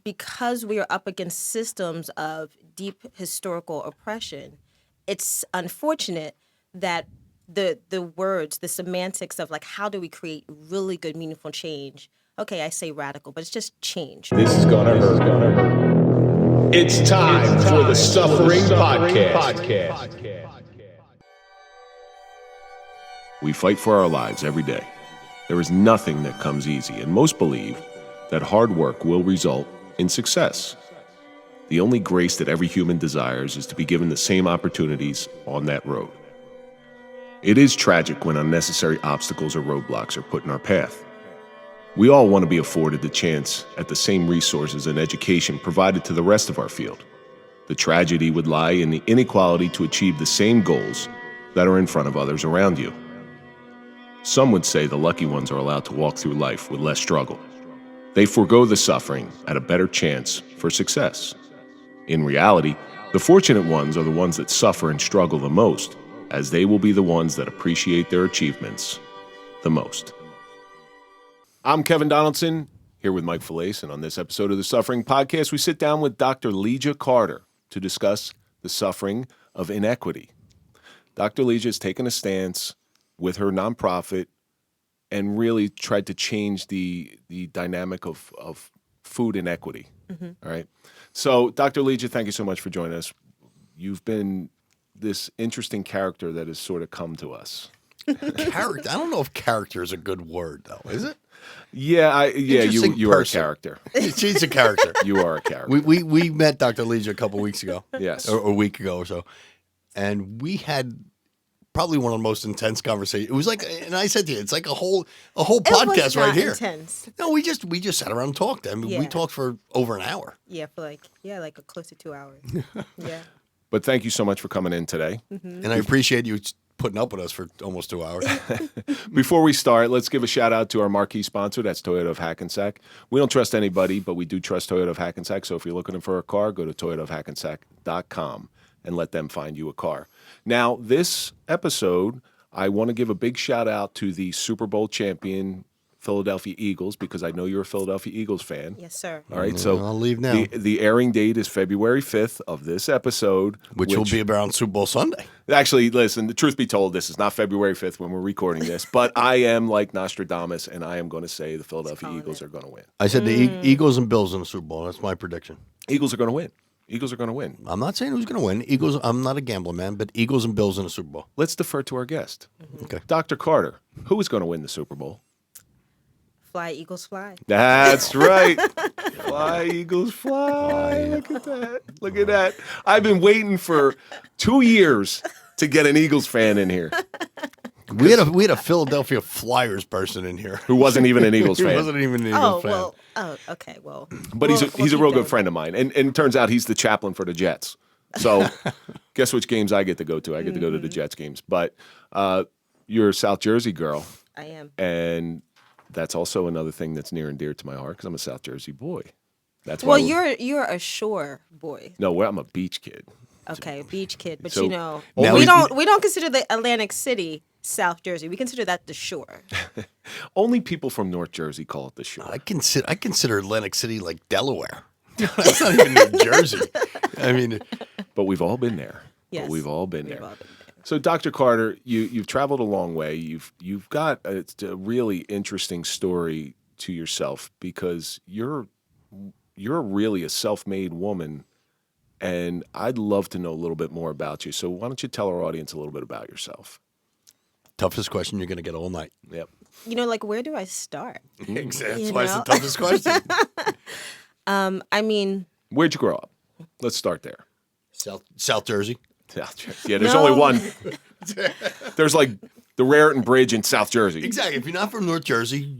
because we are up against systems of deep historical oppression, it's unfortunate that the words, the semantics of like how do we create really good, meaningful change? Okay, I say radical, but it's just change. This is gonna hurt. It's time for the Suffering Podcast. We fight for our lives every day. There is nothing that comes easy, and most believe that hard work will result in success. The only grace that every human desires is to be given the same opportunities on that road. It is tragic when unnecessary obstacles or roadblocks are put in our path. We all want to be afforded the chance at the same resources and education provided to the rest of our field. The tragedy would lie in the inequality to achieve the same goals that are in front of others around you. Some would say the lucky ones are allowed to walk through life with less struggle. They forego the suffering at a better chance for success. In reality, the fortunate ones are the ones that suffer and struggle the most, as they will be the ones that appreciate their achievements the most. I'm Kevin Donaldson, here with Mike Failace, and on this episode of the Suffering Podcast, we sit down with Dr. Leeja Carter to discuss the suffering of inequity. Dr. Leeja has taken a stance with her nonprofit and really tried to change the dynamic of food inequity. Mm-hmm. All right. So, Dr. Leeja, thank you so much for joining us. You've been this interesting character that has sort of come to us. Character? I don't know if character is a good word, though. Is it? Yeah, you are a character. She's a character. You are a character. We met Dr. Leeja a couple weeks ago. Yes. Or a week ago or so. And we had probably one of the most intense conversations. It was like, and I said to you, it's like a whole podcast right here. Intense. No, we just sat around and talked. I mean, we talked for over an hour. Yeah, for like close to 2 hours. Yeah. But thank you so much for coming in today. Mm-hmm. And I appreciate you putting up with us for almost 2 hours. Before we start, let's give a shout out to our marquee sponsor. That's Toyota of Hackensack. We don't trust anybody, but we do trust Toyota of Hackensack. So if you're looking for a car, go to toyotaofhackensack.com and let them find you a car. Now, this episode, I want to give a big shout out to the Super Bowl champion Philadelphia Eagles, because I know you're a Philadelphia Eagles fan. Yes, sir. All right, so I'll leave now. The airing date is February 5th of this episode. Which will be around Super Bowl Sunday. Actually, listen, the truth be told, this is not February 5th when we're recording this, but I am like Nostradamus, and I am going to say the Philadelphia Eagles are going to win. I said the Eagles and Bills in the Super Bowl. That's my prediction. Eagles are going to win. Eagles are going to win. I'm not saying who's going to win. Eagles. I'm not a gambling man, but Eagles and Bills in the Super Bowl. Let's defer to our guest. Mm-hmm. Okay. Dr. Carter, who is going to win the Super Bowl? Fly, Eagles, fly. That's right. Fly, Eagles, fly. Look at that. Look at that. I've been waiting for 2 years to get an Eagles fan in here. We had a Philadelphia Flyers person in here Who wasn't even an Eagles fan. He wasn't even an Eagles fan. Okay. Well, But he's a real good friend of mine. And it turns out he's the chaplain for the Jets. So guess which games I get to go to? I get to go to the Jets games. But you're a South Jersey girl. I am. And that's also another thing that's near and dear to my heart because I'm a South Jersey boy. That's why. Well, you're a shore boy. No, I'm a beach kid. Okay, beach kid, but So- you know, Now we don't consider the Atlantic City South Jersey. We consider that the shore. Only people from North Jersey call it the shore. I consider Atlantic City like Delaware. That's not even New Jersey. I mean, But we've all been there. Yes, But we've all been there. all been there. So, Dr. Carter, you've traveled a long way. You've got a really interesting story to yourself because you're really a self-made woman, and I'd love to know a little bit more about you. So, why don't you tell our audience a little bit about yourself? toughest question you're going to get all night. Yep. You know, like, where do I start? Exactly. That's You why it's the know? toughest question. I mean, Where'd you grow up? Let's start there. South Jersey. South Jersey. Yeah, there's No. only one. There's like the Raritan Bridge in South Jersey. Exactly. If you're not from North Jersey,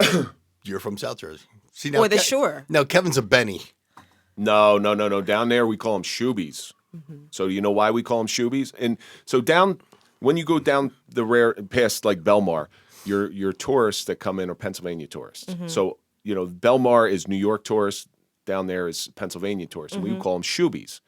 you're from South Jersey. See, now or the shore. No, Kevin's a Benny. No. Down there we call them shoobies. Mm-hmm. So you know why we call them shoobies? And so when you go down past like Belmar, your tourists that come in are Pennsylvania tourists. Mm-hmm. So Belmar is New York tourists. Down there is Pennsylvania tourists. And we call them shoobies.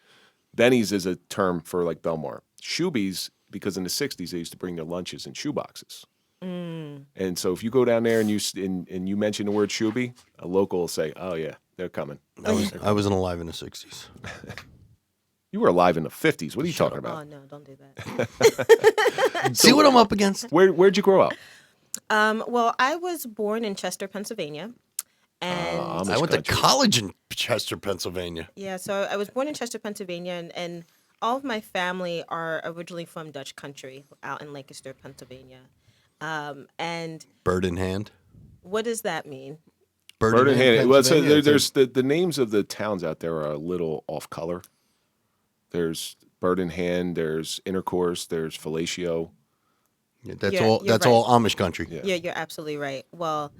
Benny's is a term for like Belmar. Shoobies, because in the 60s they used to bring their lunches in shoeboxes. Mm. And so if you go down there and you mention the word shoobie, a local will say, "Oh yeah, They're coming. I wasn't alive in the 60s. You were alive in the 50s. What are you talking about? Oh no, don't do that. See what I'm up against? Where'd you grow up? Well, I was born in Chester, Pennsylvania, and Amish I went country. to college in Chester, Pennsylvania. yeah, so I was born in Chester, Pennsylvania, and all of my family are originally from Dutch country out in Lancaster, Pennsylvania. And Bird in hand. what does that mean? Bird in hand. Well, so Pennsylvania. there's the names of the towns out there are a little off color. There's Bird in hand. There's intercourse. There's fellatio. Yeah, that's You're- all. you're That's right. all Amish country. Yeah. Yeah, you're absolutely right. Well,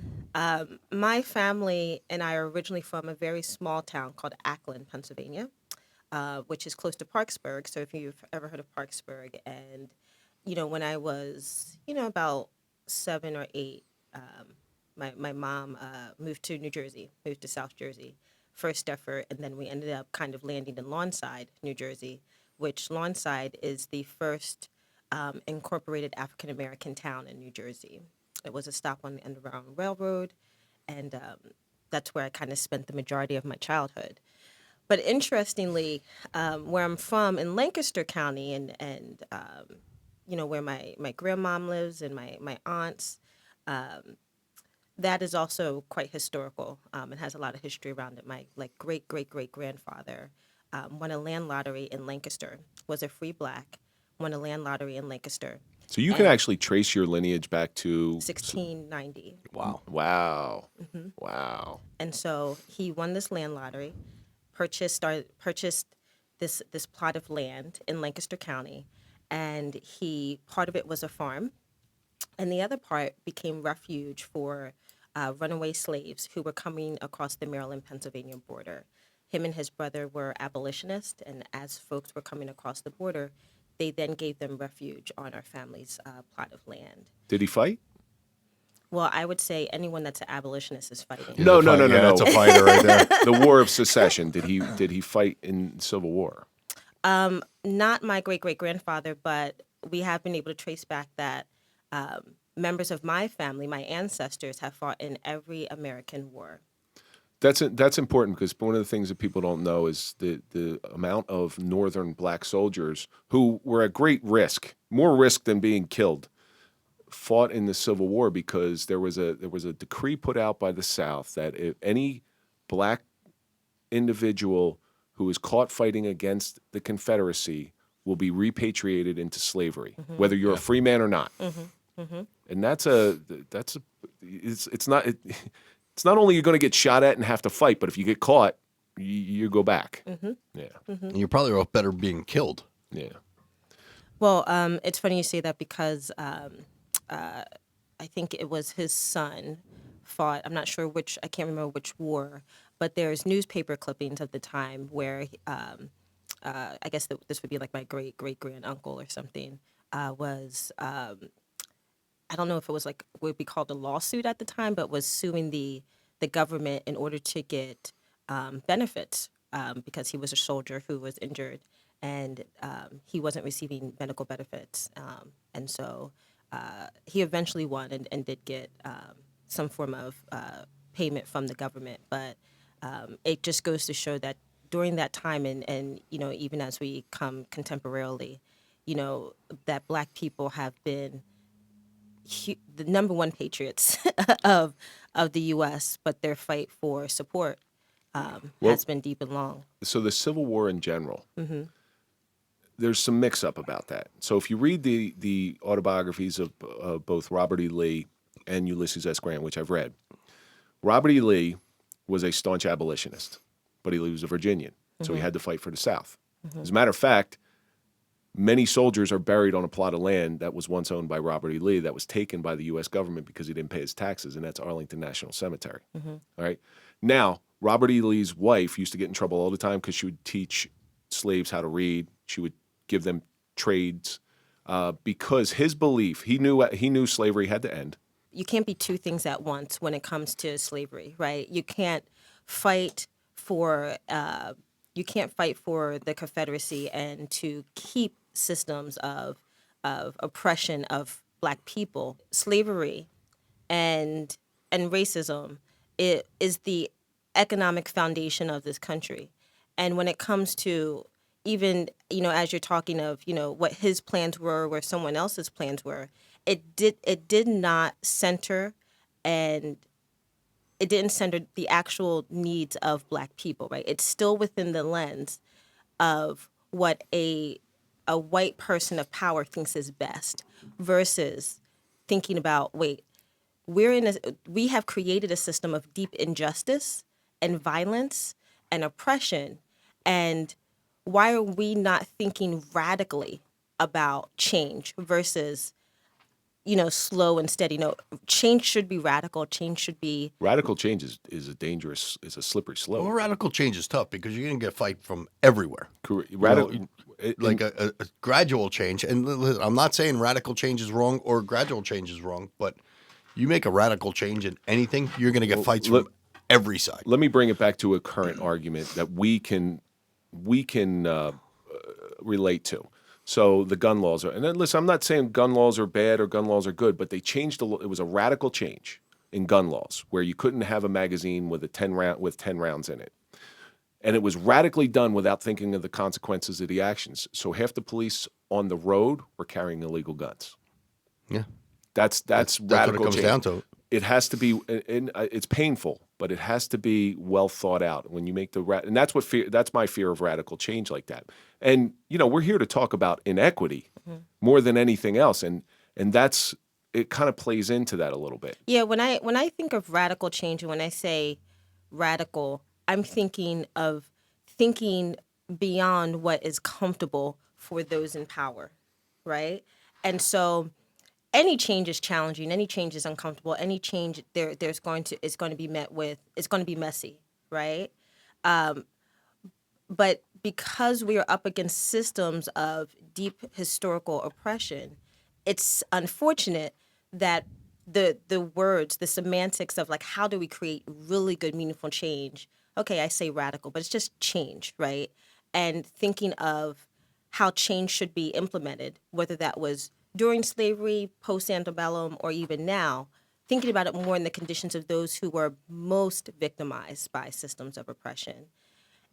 my family and I are originally from a very small town called Ackland, Pennsylvania, which is close to Parksburg. So if you've ever heard of Parksburg, and when I was about 7 or 8, my mom moved to New Jersey, moved to South Jersey, first effort, and then we ended up kind of landing in Lawnside, New Jersey, which Lawnside is the first incorporated African American town in New Jersey. It was a stop on the Underground Railroad, and that's where I kind of spent the majority of my childhood. But interestingly, where I'm from in Lancaster County, and where my grandmom lives and my aunts, that is also quite historical. It has a lot of history around it. My great great great grandfather won a land lottery in Lancaster. Was a free black. Won a land lottery in Lancaster. So you can actually trace your lineage back to 1690. Wow. Wow. Wow. And so he won this land lottery, purchased this plot of land in Lancaster County, and part of it was a farm, and the other part became refuge for runaway slaves who were coming across the Maryland-Pennsylvania border. Him and his brother were abolitionists, and as folks were coming across the border, they then gave them refuge on our family's plot of land. Did he fight? Well, I would say anyone that's an abolitionist is fighting. Yeah, No. That's a fighter right there. The War of Secession. Did he fight in the Civil War? Not my great-great-grandfather, but we have been able to trace back that members of my family, my ancestors, have fought in every American war. That's important because one of the things that people don't know is the amount of Northern black soldiers who were at great risk, more risk than being killed, fought in the Civil War because there was a decree put out by the South that if any black individual who is caught fighting against the Confederacy will be repatriated into slavery, whether you're a free man or not. And it's not only you're going to get shot at and have to fight, but if you get caught, you go back. Yeah. You're probably off better being killed. Yeah. Well, it's funny you say that because I think it was his son fought. I'm not sure which. I can't remember which war, but there's newspaper clippings of the time where I guess this would be like my great great grand uncle or something was. I don't know if it was like what would be called a lawsuit at the time, but was suing the government in order to get benefits because he was a soldier who was injured and he wasn't receiving medical benefits. And so he eventually won and did get some form of payment from the government. But it just goes to show that during that time and even as we come contemporarily, that Black people have been the number one patriots of the U.S., but their fight for support has been deep and long. So the Civil War in general, there's some mix-up about that. So if you read the autobiographies of both Robert E. Lee and Ulysses S. Grant, which I've read, Robert E. Lee was a staunch abolitionist, but he was a Virginian, so he had to fight for the South. As a matter of fact, many soldiers are buried on a plot of land that was once owned by Robert E. Lee that was taken by the U.S. government because he didn't pay his taxes, and that's Arlington National Cemetery. All right. Now, Robert E. Lee's wife used to get in trouble all the time because she would teach slaves how to read. She would give them trades because his belief, he knew slavery had to end. You can't be two things at once when it comes to slavery, right? You can't fight for the Confederacy and to keep systems of oppression of Black people. Slavery and racism, it is the economic foundation of this country. And when it comes to even, as you're talking of, what his plans were, where someone else's plans were, it did not center, and it didn't center the actual needs of Black people, right? It's still within the lens of what a white person of power thinks is best, versus thinking about, wait, we have created a system of deep injustice and violence and oppression, and why are we not thinking radically about change versus slow and steady? No, change should be radical. Change should be Radical change is a slippery slope. Well, radical change is tough because you're going to get fight from everywhere. Radical, Like a gradual change. And listen, I'm not saying radical change is wrong or gradual change is wrong, but you make a radical change in anything, you're going to get fights from every side. Let me bring it back to a current argument that we can relate to. So the gun laws are, and then listen, I'm not saying gun laws are bad or gun laws are good, but they changed it was a radical change in gun laws where you couldn't have a magazine with 10 rounds in it. And it was radically done without thinking of the consequences of the actions. So half the police on the road were carrying illegal guns. Yeah. That's what radical it comes change. down to. It has to be, and it's painful, but it has to be well thought out when you make and that's my fear of radical change like that. And we're here to talk about inequity more than anything else, and that's it. Kind of plays into that a little bit. Yeah, when I think of radical change, and when I say radical, I'm thinking beyond what is comfortable for those in power, right? And so any change is challenging, any change is uncomfortable, any change it's going to be met with, it's going to be messy, right? But because we are up against systems of deep historical oppression, it's unfortunate that the words, the semantics of like, how do we create really good, meaningful change? Okay, I say radical, but it's just change, right? And thinking of how change should be implemented, whether that was during slavery, post-antebellum, or even now, thinking about it more in the conditions of those who were most victimized by systems of oppression.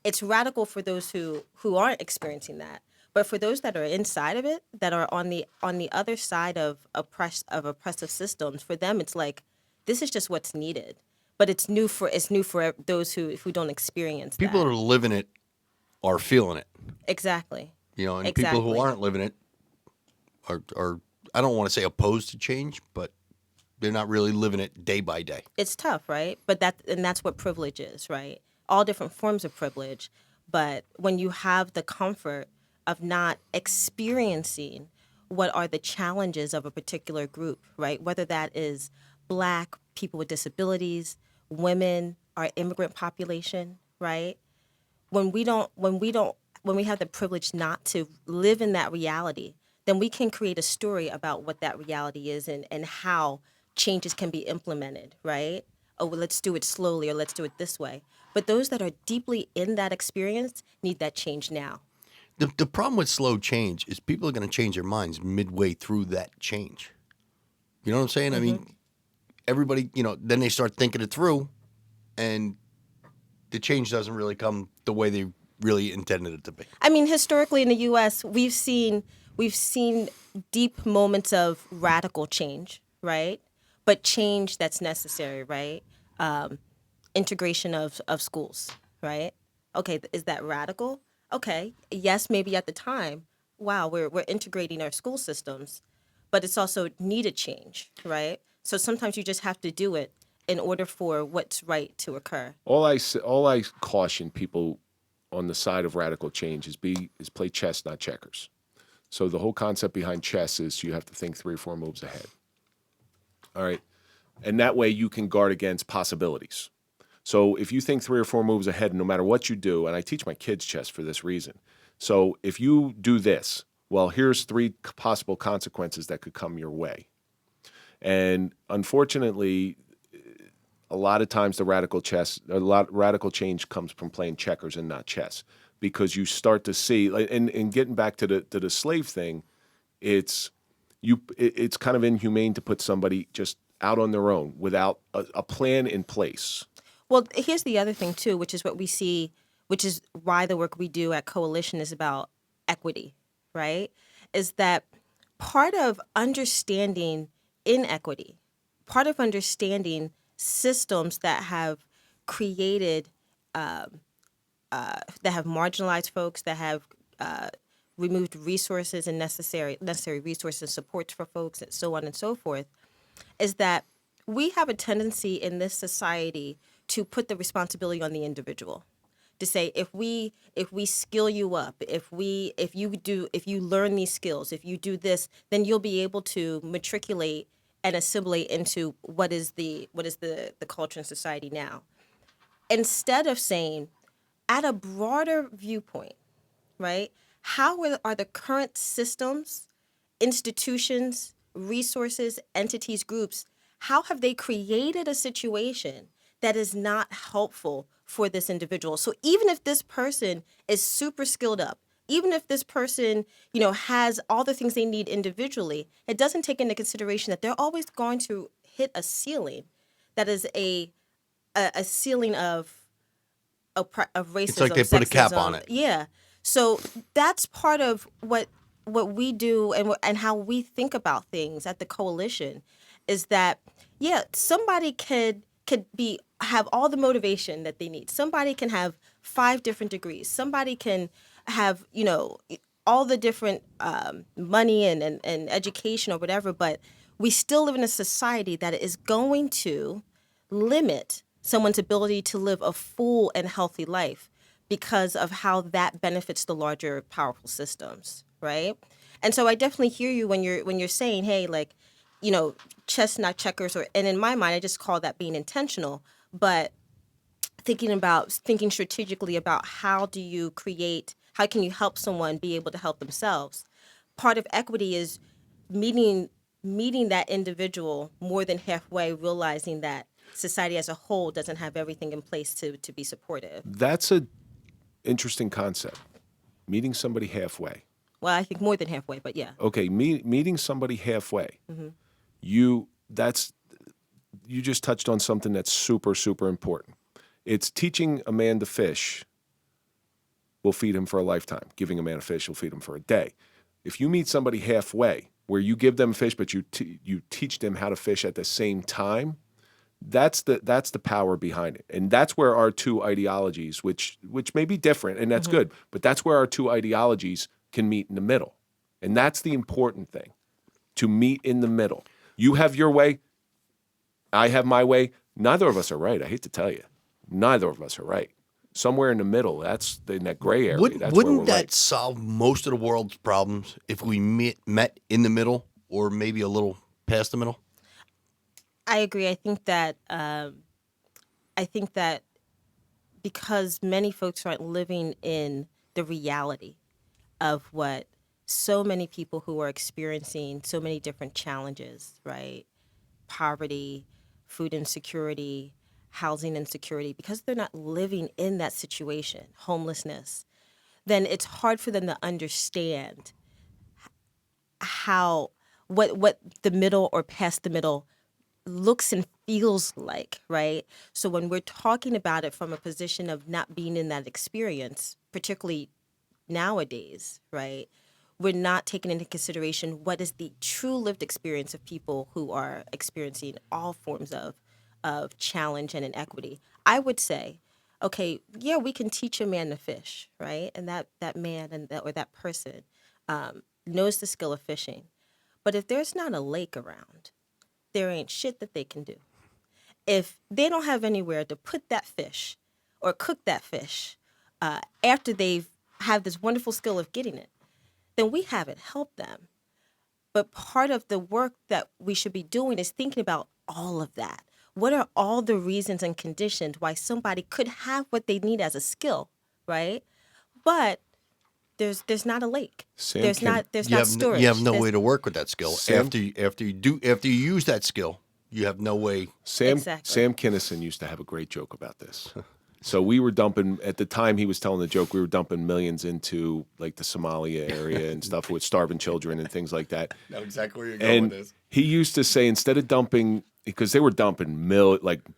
It's radical for those who aren't experiencing that, but for those that are inside of it, that are on the other side of oppressive systems, for them it's like, this is just what's needed. But it's new for those who don't experience People that. that are living it are feeling it. Exactly. And people who aren't living it are I don't want to say opposed to change, but they're not really living it day by day. It's tough, right? But that's what privilege is, right? All different forms of privilege. But when you have the comfort of not experiencing what are the challenges of a particular group, right? Whether that is Black, people with disabilities, women, our immigrant population, right? When we have the privilege not to live in that reality, then we can create a story about what that reality is and how changes can be implemented, right? Oh, well, let's do it slowly, or let's do it this way. But those that are deeply in that experience need that change now. The problem with slow change is people are going to change their minds midway through that change. You know what I'm saying? I mean, everybody, then they start thinking it through, and the change doesn't really come the way they really intended it to be. I mean, historically in the U.S., we've seen deep moments of radical change, right? But change that's necessary, right? Integration of schools, right? Okay, is that radical? Okay, yes, maybe at the time, wow, we're integrating our school systems, but it's also needed change, right? So sometimes you just have to do it in order for what's right to occur. All I caution people on the side of radical change is play chess, not checkers. So the whole concept behind chess is you have to think 3 or 4 moves ahead. All right, and that way you can guard against possibilities. So if you think 3 or 4 moves ahead, no matter what you do, and I teach my kids chess for this reason. So if you do this, well, here's 3 possible consequences that could come your way. And unfortunately, a lot of times the radical change comes from playing checkers and not chess, because you start to see, and getting back to the slave thing, it's kind of inhumane to put somebody just out on their own without a plan in place. Well, here's the other thing too, which is what we see, which is why the work we do at Coalition is about equity, right? Is that part of understanding inequity, part of understanding systems that have created, that have marginalized folks, that have removed resources and necessary resources and supports for folks, and so on and so forth, is that we have a tendency in this society to put the responsibility on the individual. To say if we skill you up, if you learn these skills, if you do this, then you'll be able to matriculate and assimilate into what is the culture and society now. Instead of saying, at a broader viewpoint, right? How are the current systems, institutions, resources, entities, groups, how have they created a situation that is not helpful for this individual? So even if this person is super skilled up, even if this person, has all the things they need individually, it doesn't take into consideration that they're always going to hit a ceiling that is a ceiling of racism. It's like they put a cap sexism. on it. Yeah. So that's part of what we do and how we think about things at the Coalition, is that somebody could have all the motivation that they need. Somebody can have 5 different degrees. Somebody can have all the different money and education or whatever, but we still live in a society that is going to limit someone's ability to live a full and healthy life because of how that benefits the larger powerful systems, right? And so I definitely hear you when you're saying, hey, like, chess not checkers, and in my mind I just call that being intentional, but thinking strategically about how can you help someone be able to help themselves. Part of equity is meeting that individual more than halfway, realizing that society as a whole doesn't have everything in place to be supportive. That's an interesting concept, meeting somebody halfway. Well, I think more than halfway, but yeah. Okay, meeting somebody halfway. Mm-hmm. You just touched on something that's super, super important. It's teaching a man to fish will feed him for a lifetime. Giving a man a fish will feed him for a day. If you meet somebody halfway, where you give them fish, but you teach them how to fish at the same time, that's the power behind it. And that's where our two ideologies, which may be different, and that's good, but that's where our two ideologies can meet in the middle. And that's the important thing, to meet in the middle. You have your way, I have my way. Neither of us are right. I hate to tell you. Neither of us are right. Somewhere in the middle, that's in that gray area. Wouldn't that right. solve most of the world's problems if we met in the middle, or maybe a little past the middle? I agree. I think that because many folks aren't living in the reality of what so many people who are experiencing so many different challenges, right? Poverty, food insecurity, housing insecurity, because they're not living in that situation, homelessness, then it's hard for them to understand what the middle or past the middle looks and feels like, right? So when we're talking about it from a position of not being in that experience, particularly nowadays, right, we're not taking into consideration what is the true lived experience of people who are experiencing all forms of challenge and inequity. I would say, okay, yeah, we can teach a man to fish, right? And that man or that person knows the skill of fishing. But if there's not a lake around, there ain't shit that they can do. If they don't have anywhere to put that fish or cook that fish after they've had this wonderful skill of getting it, then we haven't helped them. But part of the work that we should be doing is thinking about all of that. What are all the reasons and conditions why somebody could have what they need as a skill, right? But there's not a lake. There's not storage. You have no way to work with that skill. After you use that skill, you have no way. Sam Kinison used to have a great joke about this. So we were dumping, at the time he was telling the joke, we were dumping millions into like the Somalia area and stuff with starving children and things like that. I know exactly where you're going with this. He used to say, instead of dumping because they were dumping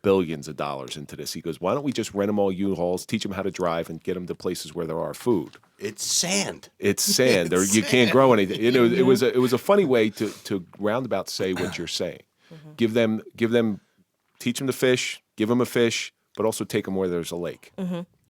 billions of dollars into this. He goes, why don't we just rent them all U-Hauls, teach them how to drive, and get them to places where there are food? It's sand. It's sand, or you can't grow anything. You know, it was a funny way to roundabout say what you're saying. Give them, teach them to fish, give them a fish, but also take them where there's a lake.